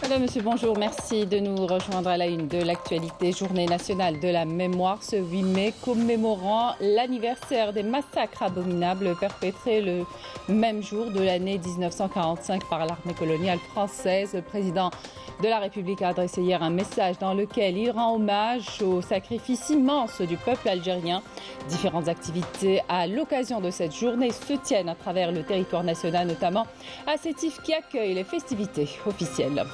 Madame, Monsieur, bonjour. Merci de nous rejoindre à la une de l'actualité. Journée nationale de la mémoire ce 8 mai, commémorant l'anniversaire des massacres abominables perpétrés le même jour de l'année 1945 par l'armée coloniale française. Le président de la République a adressé hier un message dans lequel il rend hommage au sacrifice immense du peuple algérien. Différentes activités à l'occasion de cette journée se tiennent à travers le territoire national, notamment à Sétif qui accueille les festivités officielles.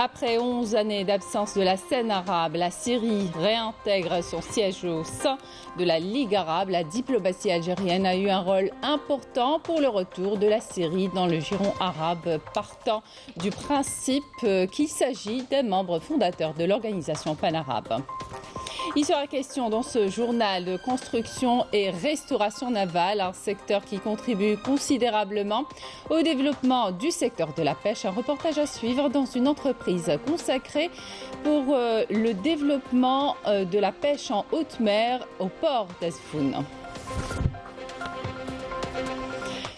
Après 11 années d'absence de la scène arabe, la Syrie réintègre son siège au sein de la Ligue arabe. La diplomatie algérienne a eu un rôle important pour le retour de la Syrie dans le giron arabe, partant du principe qu'il s'agit des membres fondateurs de l'organisation panarabe. Il sera question dans ce journal de construction et restauration navale, un secteur qui contribue considérablement au développement du secteur de la pêche. Un reportage à suivre dans une entreprise consacrée pour le développement de la pêche en haute mer au port d'Azfoun.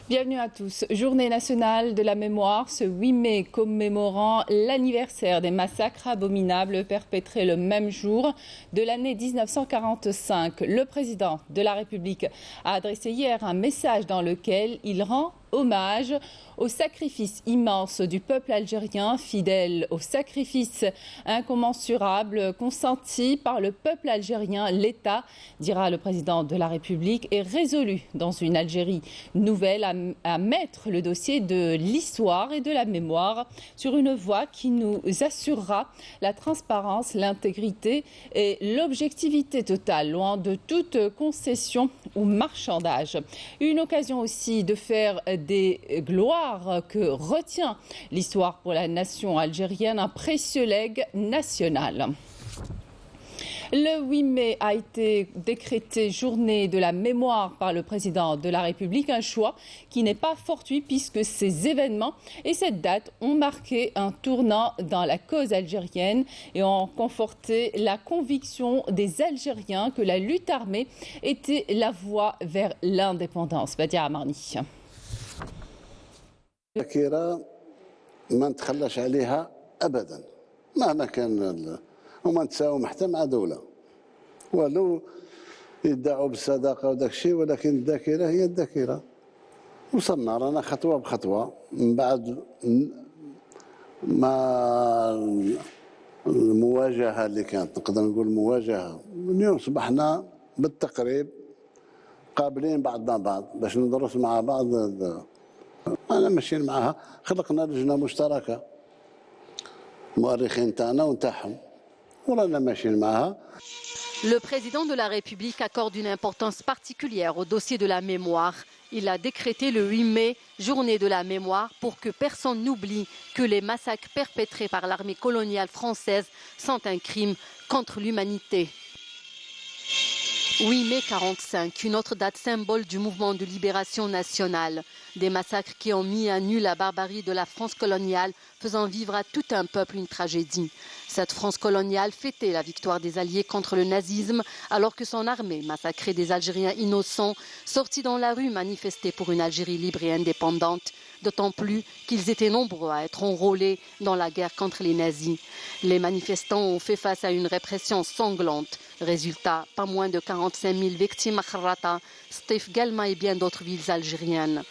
Bienvenue à tous. Journée nationale de la mémoire ce 8 mai commémorant l'anniversaire des massacres abominables perpétrés le même jour de l'année 1945. Le président de la République a adressé hier un message dans lequel il rend hommage au sacrifice immense du peuple algérien, fidèle au sacrifice incommensurable consenti par le peuple algérien. L'État, dira le président de la République, est résolu dans une Algérie nouvelle à mettre le dossier de l'histoire et de la mémoire sur une voie qui nous assurera la transparence, l'intégrité et l'objectivité totale, loin de toute concession ou marchandage. Une occasion aussi de faire des gloires que retient l'histoire pour la nation algérienne, un précieux legs national. Le 8 mai a été décrété journée de la mémoire par le président de la République, un choix qui n'est pas fortuit puisque ces événements et cette date ont marqué un tournant dans la cause algérienne et ont conforté la conviction des Algériens que la lutte armée était la voie vers l'indépendance. Badia Amarni. ذاكرة ما نتخلاش عليها أبدا مهما كان وما نتساوم حتى مع دولة ولو يدعوا بالصداقة وداك الشيء ولكن الذاكرة هي الذاكرة. وصلنا رانا خطوة بخطوة من بعد ما المواجهة اللي كانت نقدر نقول مواجهة اليوم صبحنا بالتقريب قابلين بعضنا بعض باش ندرس مع بعض. أنا ماشيين معها خلقنا لجنة مشتركة مؤرخين تاعنا ونتاعهم ورانا ماشيين معها. Le président de la République accorde une importance particulière au dossier de la mémoire. Il a décrété le 8 mai, journée de la mémoire, pour que personne n'oublie que les massacres perpétrés par l'armée coloniale française sont un crime contre l'humanité. 8 mai 1945, une autre date symbole du mouvement de libération nationale. Des massacres qui ont mis à nu la barbarie de la France coloniale, faisant vivre à tout un peuple une tragédie. Cette France coloniale fêtait la victoire des Alliés contre le nazisme, alors que son armée massacrait des Algériens innocents, sortis dans la rue manifester pour une Algérie libre et indépendante. D'autant plus qu'ils étaient nombreux à être enrôlés dans la guerre contre les nazis. Les manifestants ont fait face à une répression sanglante. Résultat, pas moins de 45 000 victimes à Kharrata, Sétif, Guelma et bien d'autres villes algériennes.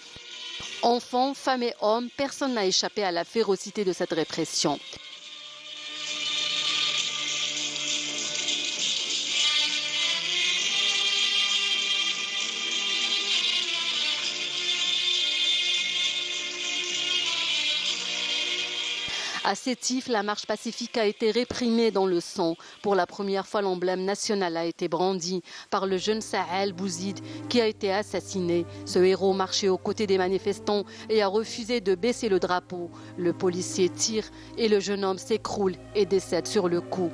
Enfants, femmes et hommes, personne n'a échappé à la férocité de cette répression. À Sétif, la marche pacifique a été réprimée dans le sang. Pour la première fois, l'emblème national a été brandi par le jeune Sahel Bouzid qui a été assassiné. Ce héros marchait aux côtés des manifestants et a refusé de baisser le drapeau. Le policier tire et le jeune homme s'écroule et décède sur le coup.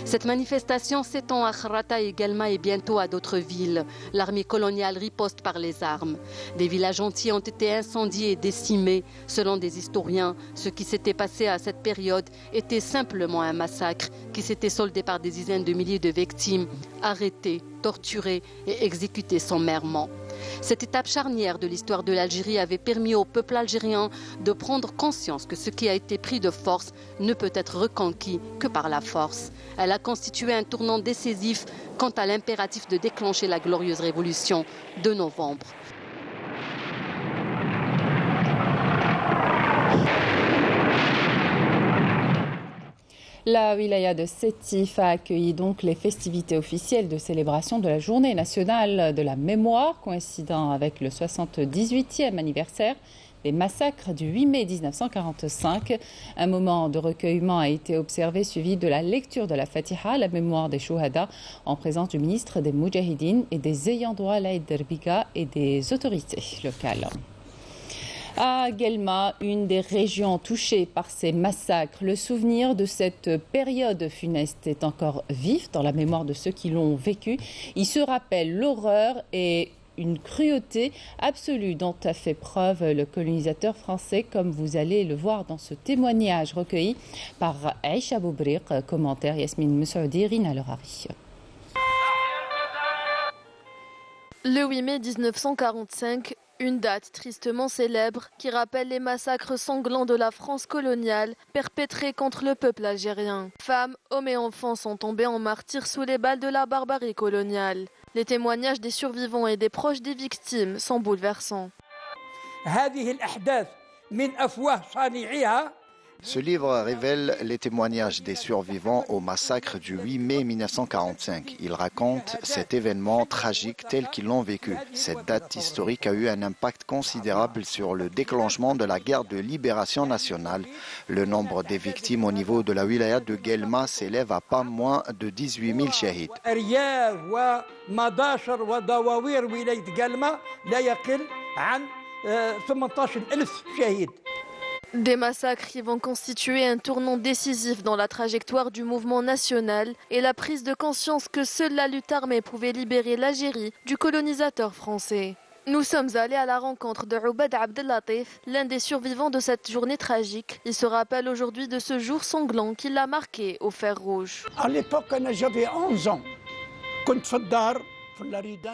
Cette manifestation s'étend à Kharrata également et bientôt à d'autres villes. L'armée coloniale riposte par les armes. Des villages entiers ont été incendiés et décimés. Selon des historiens, ce qui s'était passé à cette période était simplement un massacre qui s'était soldé par des dizaines de milliers de victimes arrêtées, torturées et exécutées sommairement. Cette étape charnière de l'histoire de l'Algérie avait permis au peuple algérien de prendre conscience que ce qui a été pris de force ne peut être reconquis que par la force. Elle a constitué un tournant décisif quant à l'impératif de déclencher la glorieuse révolution de novembre. La wilaya de Sétif a accueilli donc les festivités officielles de célébration de la Journée nationale de la mémoire, coïncidant avec le 78e anniversaire des massacres du 8 mai 1945. Un moment de recueillement a été observé, suivi de la lecture de la Fatiha à la mémoire des Chouhada, en présence du ministre des Moudjahidines et des ayants droit Laïd Derbiga et des autorités locales. À Guelma, une des régions touchées par ces massacres, le souvenir de cette période funeste est encore vif dans la mémoire de ceux qui l'ont vécu. Il se rappelle l'horreur et une cruauté absolue dont a fait preuve le colonisateur français, comme vous allez le voir dans ce témoignage recueilli par Aïcha Boubriq, commentaire Yasmine Moussaoudi, Rina Lerari. Le 8 mai 1945, une date tristement célèbre qui rappelle les massacres sanglants de la France coloniale perpétrés contre le peuple algérien. Femmes, hommes et enfants sont tombés en martyrs sous les balles de la barbarie coloniale. Les témoignages des survivants et des proches des victimes sont bouleversants. Ce livre révèle les témoignages des survivants au massacre du 8 mai 1945. Il raconte cet événement tragique tel qu'ils l'ont vécu. Cette date historique a eu un impact considérable sur le déclenchement de la guerre de libération nationale. Le nombre des victimes au niveau de la wilaya de Guelma s'élève à pas moins de 18 000 shahid. Des massacres qui vont constituer un tournant décisif dans la trajectoire du mouvement national et la prise de conscience que seule la lutte armée pouvait libérer l'Algérie du colonisateur français. Nous sommes allés à la rencontre de Oubad Abdellatif, l'un des survivants de cette journée tragique. Il se rappelle aujourd'hui de ce jour sanglant qui l'a marqué au fer rouge. À l'époque, j'avais 11 ans.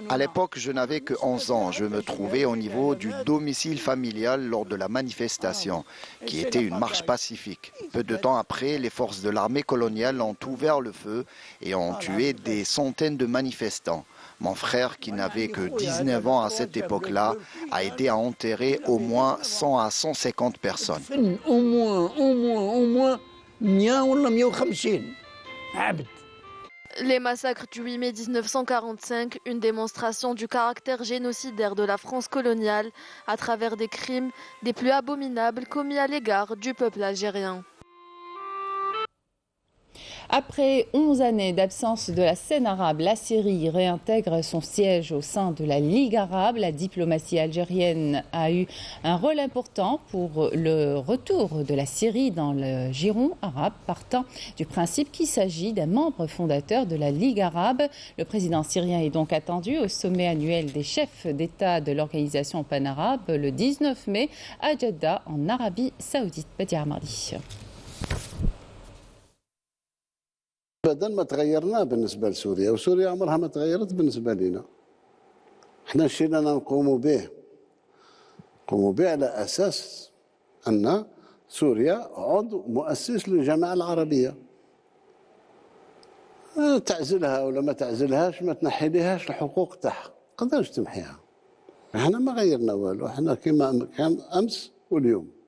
À l'époque, je n'avais que 11 ans. Je me trouvais au niveau du domicile familial lors de la manifestation, qui était une marche pacifique. Peu de temps après, les forces de l'armée coloniale ont ouvert le feu et ont tué des centaines de manifestants. Mon frère, qui n'avait que 19 ans à cette époque-là, a aidé à enterrer au moins 100 à 150 personnes. Au moins 150 عبد. Les massacres du 8 mai 1945, une démonstration du caractère génocidaire de la France coloniale à travers des crimes des plus abominables commis à l'égard du peuple algérien. Après 11 années d'absence de la scène arabe, la Syrie réintègre son siège au sein de la Ligue arabe. La diplomatie algérienne a eu un rôle important pour le retour de la Syrie dans le giron arabe, partant du principe qu'il s'agit d'un membre fondateur de la Ligue arabe. Le président syrien est donc attendu au sommet annuel des chefs d'État de l'organisation panarabe le 19 mai à Jeddah, en Arabie saoudite. Badia Mardi. ابدا ما تغيرنا بالنسبه لسوريا وسوريا عمرها ما تغيرت بالنسبه لنا. احنا الشيء اللي نقوم به على اساس ان سوريا عضو مؤسس للجامعه العربيه. تعزلها ولا ما تعزلهاش، ما تنحي لهاش الحقوق تاعها، ما تقدرش تمحيها. احنا ما غيرنا والو، احنا كما كان امس واليوم.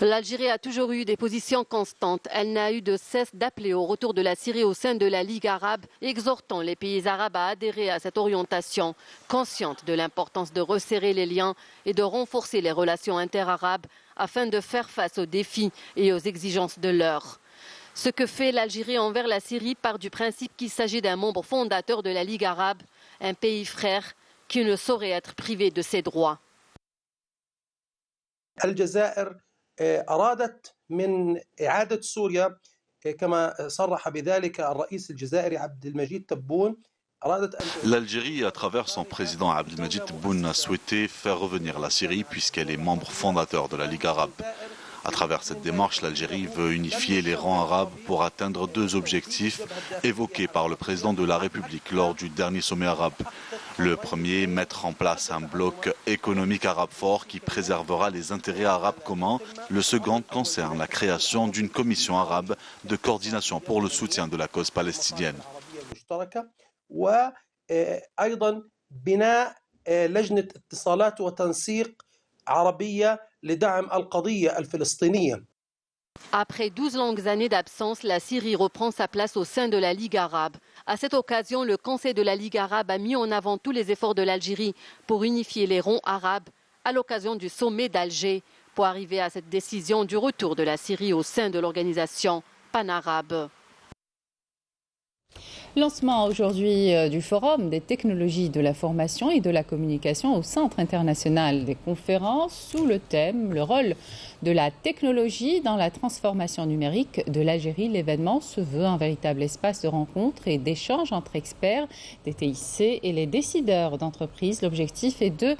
L'Algérie a toujours eu des positions constantes. Elle n'a eu de cesse d'appeler au retour de la Syrie au sein de la Ligue arabe, exhortant les pays arabes à adhérer à cette orientation, consciente de l'importance de resserrer les liens et de renforcer les relations interarabes afin de faire face aux défis et aux exigences de l'heure. Ce que fait l'Algérie envers la Syrie part du principe qu'il s'agit d'un membre fondateur de la Ligue arabe, un pays frère qui ne saurait être privé de ses droits. أرادت من إعادة سوريا كما صرح بذلك الرئيس الجزائري عبد المجيد تبون. L'Algérie, à travers son président Abdelmadjid Tebboune, a souhaité faire revenir la Syrie puisqu'elle est membre fondateur de la Ligue arabe. À travers cette démarche, l'Algérie veut unifier les rangs arabes pour atteindre deux objectifs évoqués par le président de la République lors du dernier sommet arabe. Le premier, mettre en place un bloc économique arabe fort qui préservera les intérêts arabes communs. Le second concerne la création d'une commission arabe de coordination pour le soutien de la cause palestinienne. وأيضا بناء لجنة اتصالات وتنسيق عربية لدعم القضية الفلسطينية. Après 12 longues années d'absence, la Syrie reprend sa place au sein de la Ligue arabe. À cette occasion, le Conseil de la Ligue arabe a mis en avant tous les efforts de l'Algérie pour unifier les ronds arabes à l'occasion du sommet d'Alger, pour arriver à cette décision du retour de la Syrie au sein de l'organisation panarabe. Lancement aujourd'hui du Forum des technologies de l'information et de la communication au Centre international des conférences sous le thème « Le rôle de la technologie dans la transformation numérique de l'Algérie ». L'événement se veut un véritable espace de rencontre et d'échange entre experts des TIC et les décideurs d'entreprise. L'objectif est de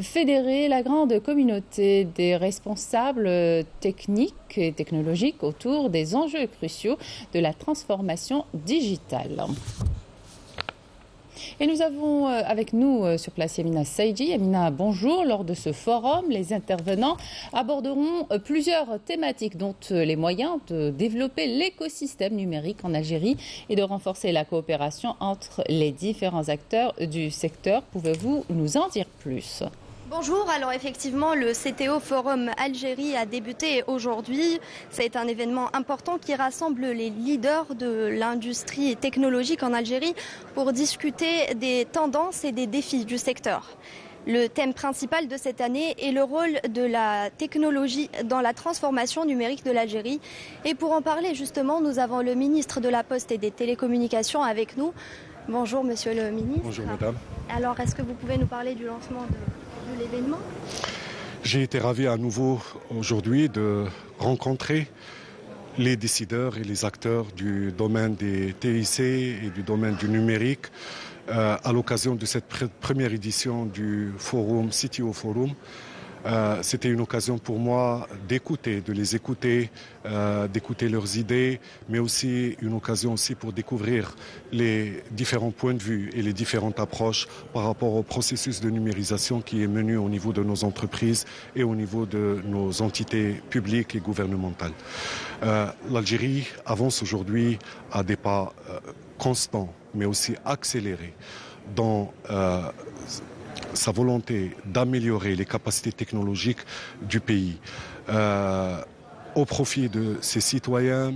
fédérer la grande communauté des responsables techniques et technologiques autour des enjeux cruciaux de la transformation digitale. Et nous avons avec nous sur place Yamina Saïdji. Yamina, bonjour. Lors de ce forum, les intervenants aborderont plusieurs thématiques, dont les moyens de développer l'écosystème numérique en Algérie et de renforcer la coopération entre les différents acteurs du secteur. Pouvez-vous nous en dire plus ? Bonjour, alors effectivement le CTO Forum Algérie a débuté aujourd'hui. C'est un événement important qui rassemble les leaders de l'industrie technologique en Algérie pour discuter des tendances et des défis du secteur. Le thème principal de cette année est le rôle de la technologie dans la transformation numérique de l'Algérie. Et pour en parler justement, nous avons le ministre de la Poste et des Télécommunications avec nous. Bonjour monsieur le ministre. Bonjour madame. Alors est-ce que vous pouvez nous parler du lancement de l'événement? J'ai été ravi à nouveau aujourd'hui de rencontrer les décideurs et les acteurs du domaine des TIC et du domaine du numérique à l'occasion de cette première édition du forum CTO Forum. C'était une occasion pour moi d'écouter, de les écouter, d'écouter leurs idées, mais aussi une occasion aussi pour découvrir les différents points de vue et les différentes approches par rapport au processus de numérisation qui est mené au niveau de nos entreprises et au niveau de nos entités publiques et gouvernementales. L'Algérie avance aujourd'hui à des pas constants, mais aussi accélérés dans sa volonté d'améliorer les capacités technologiques du pays au profit de ses citoyens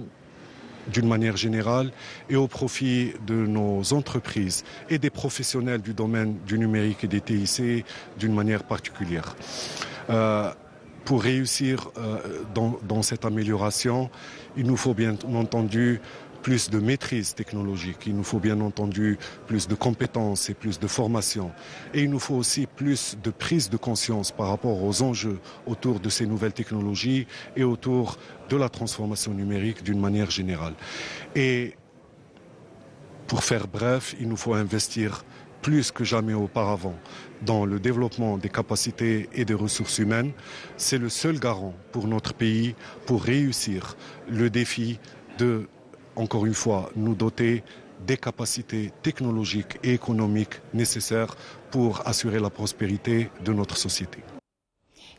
d'une manière générale et au profit de nos entreprises et des professionnels du domaine du numérique et des TIC d'une manière particulière. Pour réussir dans cette amélioration, il nous faut bien entendu plus de maîtrise technologique, il nous faut bien entendu plus de compétences et plus de formation. Et il nous faut aussi plus de prise de conscience par rapport aux enjeux autour de ces nouvelles technologies et autour de la transformation numérique d'une manière générale. Et pour faire bref, il nous faut investir plus que jamais auparavant dans le développement des capacités et des ressources humaines. C'est le seul garant pour notre pays pour réussir le défi de, encore une fois, nous doter des capacités technologiques et économiques nécessaires pour assurer la prospérité de notre société.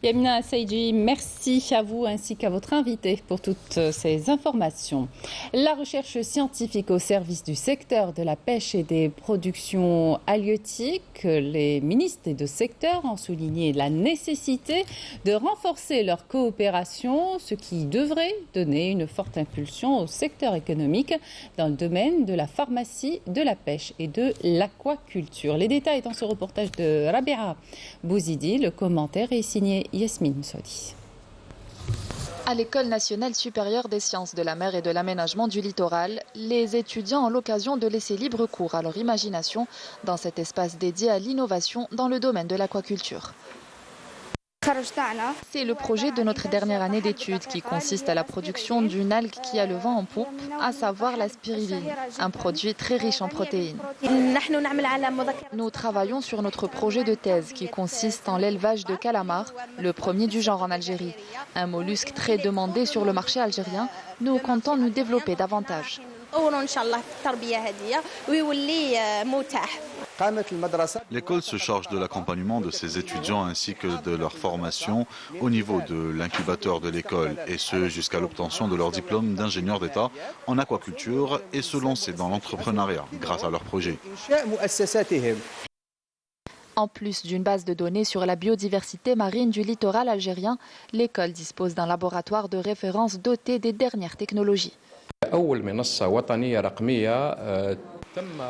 Yamina Saïdji, merci à vous ainsi qu'à votre invité pour toutes ces informations. La recherche scientifique au service du secteur de la pêche et des productions halieutiques, les ministres de secteur ont souligné la nécessité de renforcer leur coopération, ce qui devrait donner une forte impulsion au secteur économique dans le domaine de la pharmacie, de la pêche et de l'aquaculture. Les détails dans ce reportage de Rabia Bouzidi. Le commentaire est signé Yasmine Sodi. À l'École nationale supérieure des sciences de la mer et de l'aménagement du littoral, les étudiants ont l'occasion de laisser libre cours à leur imagination dans cet espace dédié à l'innovation dans le domaine de l'aquaculture. C'est le projet de notre dernière année d'études qui consiste à la production d'une algue qui a le vent en poupe, à savoir la spiruline, un produit très riche en protéines. Nous travaillons sur notre projet de thèse qui consiste en l'élevage de calamars, le premier du genre en Algérie. Un mollusque très demandé sur le marché algérien, nous comptons nous développer davantage. L'école se charge de l'accompagnement de ses étudiants ainsi que de leur formation au niveau de l'incubateur de l'école, et ce jusqu'à l'obtention de leur diplôme d'ingénieur d'État en aquaculture et se lancer dans l'entrepreneuriat grâce à leur projet. En plus d'une base de données sur la biodiversité marine du littoral algérien, l'école dispose d'un laboratoire de référence doté des dernières technologies.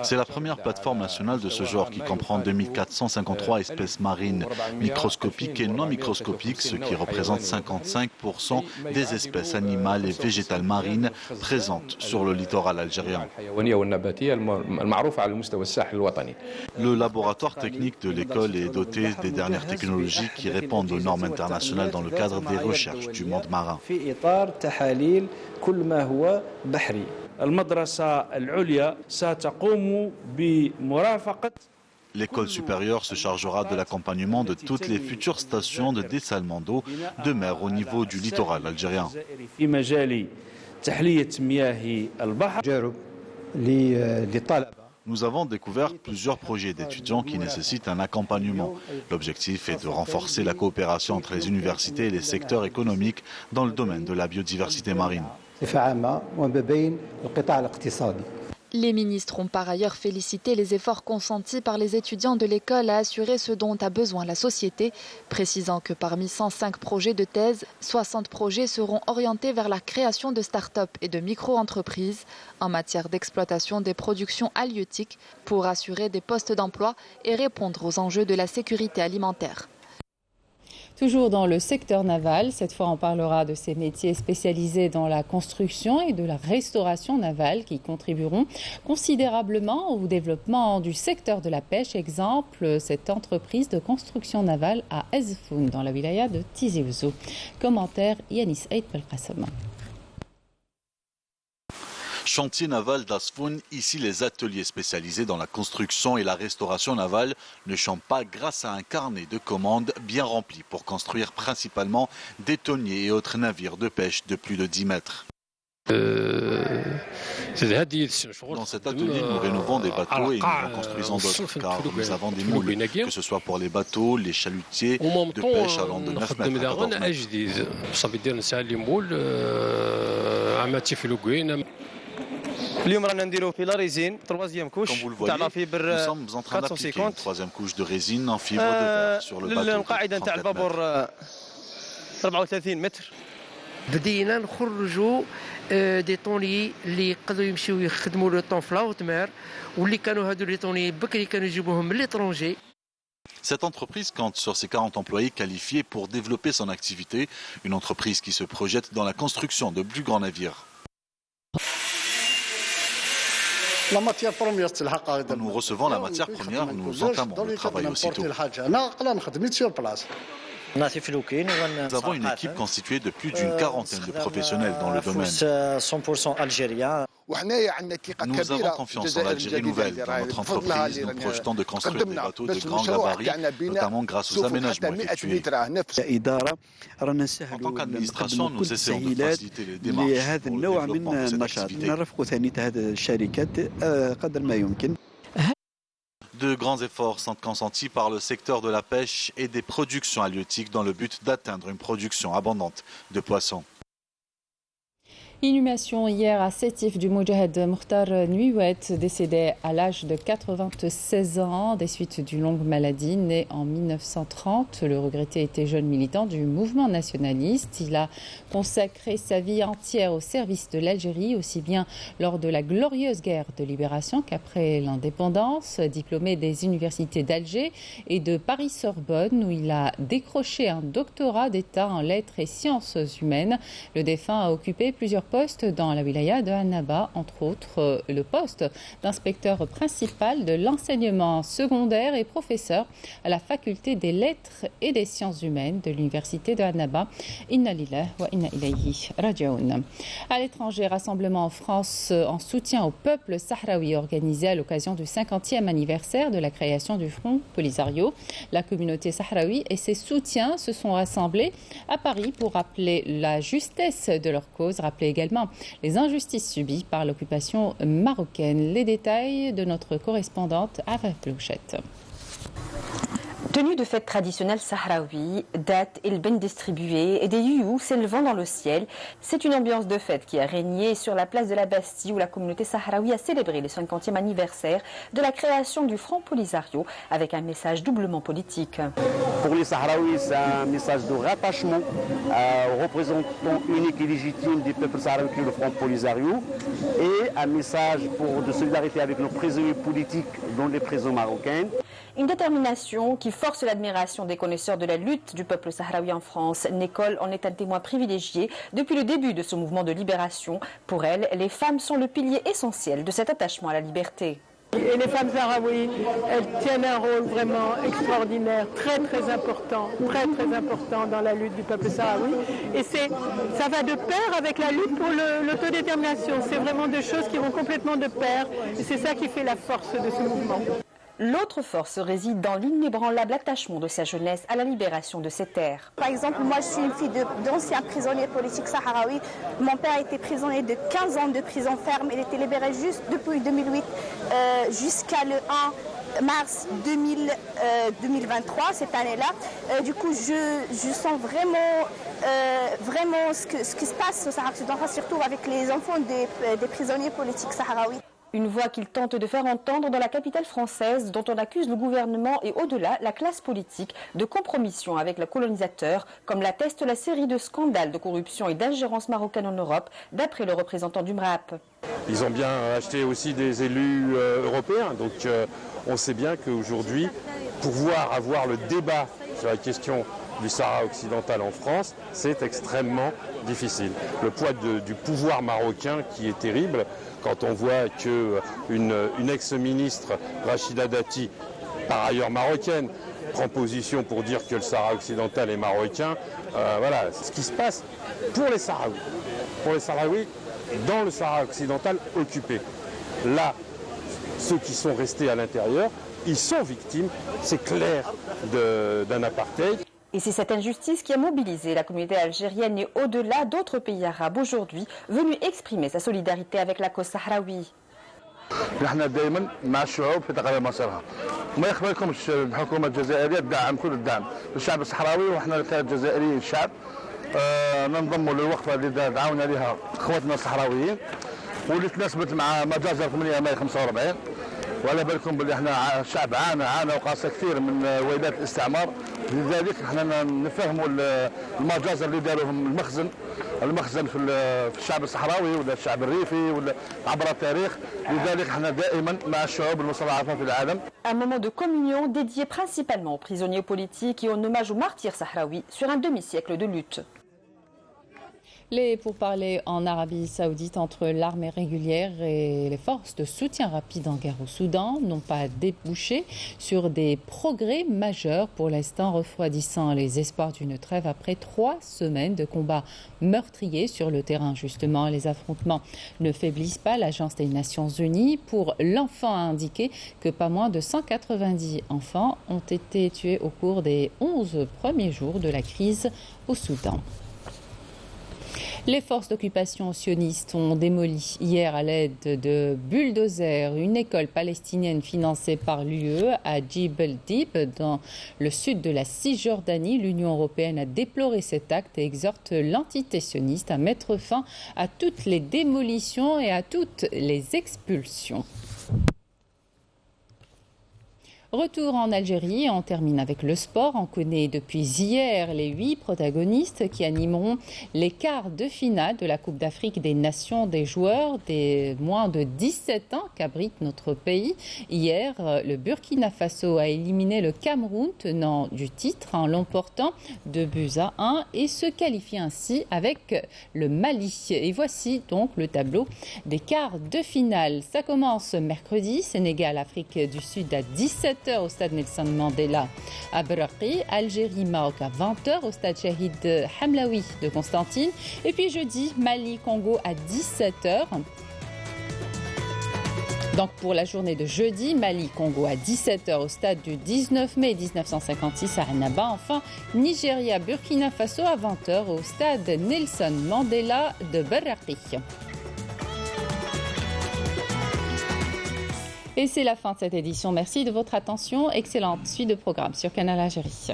C'est la première plateforme nationale de ce genre qui comprend 2453 espèces marines microscopiques et non microscopiques, ce qui représente 55% des espèces animales et végétales marines présentes sur le littoral algérien. Le laboratoire technique de l'école est doté des dernières technologies qui répondent aux normes internationales dans le cadre des recherches du monde marin. L'école supérieure se chargera de l'accompagnement de toutes les futures stations de dessalement d'eau de mer au niveau du littoral algérien. Nous avons découvert plusieurs projets d'étudiants qui nécessitent un accompagnement. L'objectif est de renforcer la coopération entre les universités et les secteurs économiques dans le domaine de la biodiversité marine. Les ministres ont par ailleurs félicité les efforts consentis par les étudiants de l'école à assurer ce dont a besoin la société, précisant que parmi 105 projets de thèse, 60 projets seront orientés vers la création de start-up et de micro-entreprises en matière d'exploitation des productions halieutiques pour assurer des postes d'emploi et répondre aux enjeux de la sécurité alimentaire. Toujours dans le secteur naval, cette fois on parlera de ces métiers spécialisés dans la construction et de la restauration navale qui contribueront considérablement au développement du secteur de la pêche. Exemple, cette entreprise de construction navale à Ezfoun dans la wilaya de Tizi Ouzou. Commentaire Yanis Eid Belkacem. Chantier naval d'Ezfoun, ici les ateliers spécialisés dans la construction et la restauration navale ne chantent pas grâce à un carnet de commandes bien rempli pour construire principalement des tonniers et autres navires de pêche de plus de 10 mètres. Dans cet atelier, nous rénovons des bateaux et nous en construisons d'autres, car nous avons des moules, que ce soit pour les bateaux, les chalutiers de pêche allant de 9 mètres à 14 mètres. Comme vous le voyez, nous sommes en train d'appliquer une troisième couche de résine en fibre de verre sur le bateau de 37 mètres. بدينا نخرجوا دي طوني اللي يقدروا يمشيو يخدموا لو طون في لاوت مير واللي كانوا هادو لي طوني بكري كانوا يجيبوهم من ليترونجي. Cette entreprise compte sur ses 40 employés qualifiés pour développer son activité, une entreprise qui se projette dans la construction de plus grands navires. Nous recevons la matière première, nous entamons le travail aussitôt. Nous avons une équipe constituée de plus d'une quarantaine de professionnels dans le domaine. Nous avons confiance en l'Algérie nouvelle. Dans notre entreprise, nous projetons de construire des bateaux de grand gabarit, notamment grâce aux aménagements effectués. En tant qu'administration, nous essayons de faciliter les démarches pour le développement de cette activité. De grands efforts sont consentis par le secteur de la pêche et des productions halieutiques dans le but d'atteindre une production abondante de poissons. Inhumation hier à Sétif du Moudjahed Mokhtar Nuiwet, décédé à l'âge de 96 ans des suites d'une longue maladie. Né en 1930, le regretté était jeune militant du mouvement nationaliste. Il a consacré sa vie entière au service de l'Algérie, aussi bien lors de la glorieuse guerre de libération qu'après l'indépendance. Diplômé des universités d'Alger et de Paris-Sorbonne, où il a décroché un doctorat d'État en lettres et sciences humaines. Le défunt a occupé plusieurs postes dans la wilaya de Annaba, entre autres le poste d'inspecteur principal de l'enseignement secondaire et professeur à la faculté des lettres et des sciences humaines de l'université de Annaba. Inna lillahi wa inna ilayhi raji'un. À l'étranger, rassemblement en France en soutien au peuple sahraoui organisé à l'occasion du 50e anniversaire de la création du Front Polisario. La communauté sahraoui et ses soutiens se sont rassemblés à Paris pour rappeler la justesse de leur cause, rappeler également les injustices subies par l'occupation marocaine. Les détails de notre correspondante Ava Plouchette. Tenue de fête traditionnelle sahraoui, dates et le ben distribués et des youyous s'élevant dans le ciel, c'est une ambiance de fête qui a régné sur la place de la Bastille où la communauté sahraoui a célébré le 50e anniversaire de la création du Front Polisario avec un message doublement politique. Pour les Sahraouis, c'est un message de rattachement au représentant unique et légitime du peuple sahraoui qui est le Front Polisario et un message de solidarité avec nos prisonniers politiques dans les prisons marocaines. Une détermination qui force l'admiration des connaisseurs de la lutte du peuple sahraoui en France. Nicole en est un témoin privilégié depuis le début de ce mouvement de libération. Pour elle, les femmes sont le pilier essentiel de cet attachement à la liberté. Et les femmes sahraouies, elles tiennent un rôle vraiment extraordinaire, très important dans la lutte du peuple sahraoui. Et ça va de pair avec la lutte pour l'autodétermination. C'est vraiment deux choses qui vont complètement de pair. Et c'est ça qui fait la force de ce mouvement. L'autre force réside dans l'inébranlable attachement de sa jeunesse à la libération de ses terres. Par exemple, moi je suis une fille d'anciens prisonniers politiques sahraouis. Mon père a été prisonnier de 15 ans de prison ferme. Il était libéré juste depuis 2008 jusqu'à le 1 mars 2023, cette année-là. Du coup, je sens vraiment ce qui se passe au Sahara occidental, surtout avec les enfants des prisonniers politiques sahraouis. Une voix qu'il tente de faire entendre dans la capitale française, dont on accuse le gouvernement et au-delà la classe politique de compromission avec le colonisateur, comme l'atteste la série de scandales de corruption et d'ingérence marocaine en Europe, d'après le représentant du MRAP. Ils ont bien acheté aussi des élus européens, donc on sait bien qu'aujourd'hui, pouvoir avoir le débat sur la question du Sahara occidental en France, c'est extrêmement difficile. Le poids du pouvoir marocain qui est terrible, quand on voit qu'une ex-ministre, Rachida Dati, par ailleurs marocaine, prend position pour dire que le Sahara occidental est marocain, voilà ce qui se passe pour les Sahraouis. Pour les Sahraouis, dans le Sahara occidental occupé. Là, ceux qui sont restés à l'intérieur, ils sont victimes, c'est clair, d'un apartheid. Et c'est cette injustice qui a mobilisé la communauté algérienne et au-delà d'autres pays arabes aujourd'hui, venus exprimer sa solidarité avec la cause sahraoui. نحن دائما مع الشعوب في تقرير مصيرها وما يخبركمش الحكومه الجزائريه تدعم كل الدعم للشعب الصحراوي وحنا كجزائريين الشعب ننضموا للوقفه اللي دعونا لها اخواتنا الصحراويين واللي تناسبت مع مجازر 8 ماي 45 وعلى بالكم باللي احنا الشعب عانى وقاس كثير من ويلات الاستعمار لذلك احنا نفهموا المجازر اللي داروهم المخزن في الشعب الصحراوي ولا الشعب الريفي ولا عبر التاريخ لذلك احنا دائما مع الشعوب المستضعفه في العالم. Un moment de communion dédié principalement aux prisonniers politiques et en hommage aux martyrs sahraouis sur un demi-siècle de lutte. Les pourparlers en Arabie Saoudite entre l'armée régulière et les forces de soutien rapide en guerre au Soudan n'ont pas débouché sur des progrès majeurs pour l'instant, refroidissant les espoirs d'une trêve après 3 semaines de combats meurtriers sur le terrain. Justement, les affrontements ne faiblissent pas. L'Agence des Nations Unies pour l'enfant a indiqué que pas moins de 190 enfants ont été tués au cours des 11 premiers jours de la crise au Soudan. Les forces d'occupation sionistes ont démoli hier à l'aide de bulldozers une école palestinienne financée par l'UE à Djibel Dib dans le sud de la Cisjordanie. L'Union européenne a déploré cet acte et exhorte l'entité sioniste à mettre fin à toutes les démolitions et à toutes les expulsions. Retour en Algérie, on termine avec le sport. On connaît depuis hier les 8 protagonistes qui animeront les quarts de finale de la Coupe d'Afrique des Nations des joueurs des moins de 17 ans qu'abrite notre pays. Hier, le Burkina Faso a éliminé le Cameroun, tenant du titre, en l'emportant 2-1 et se qualifie ainsi avec le Mali. Et voici donc le tableau des quarts de finale. Ça commence mercredi, Sénégal, Afrique du Sud à 17h au stade Nelson Mandela à Beraki, Algérie, Maroc à 20h au stade Shahid Hamlaoui de Constantine. Et puis jeudi, Mali, Congo à 17h. Donc pour la journée de jeudi, Mali-Congo à 17h au stade du 19 mai 1956 à Annaba. Enfin, Nigeria-Burkina Faso à 20h au stade Nelson Mandela de Berraqi. Et c'est la fin de cette édition. Merci de votre attention. Excellente suite de programme sur Canal Algérie.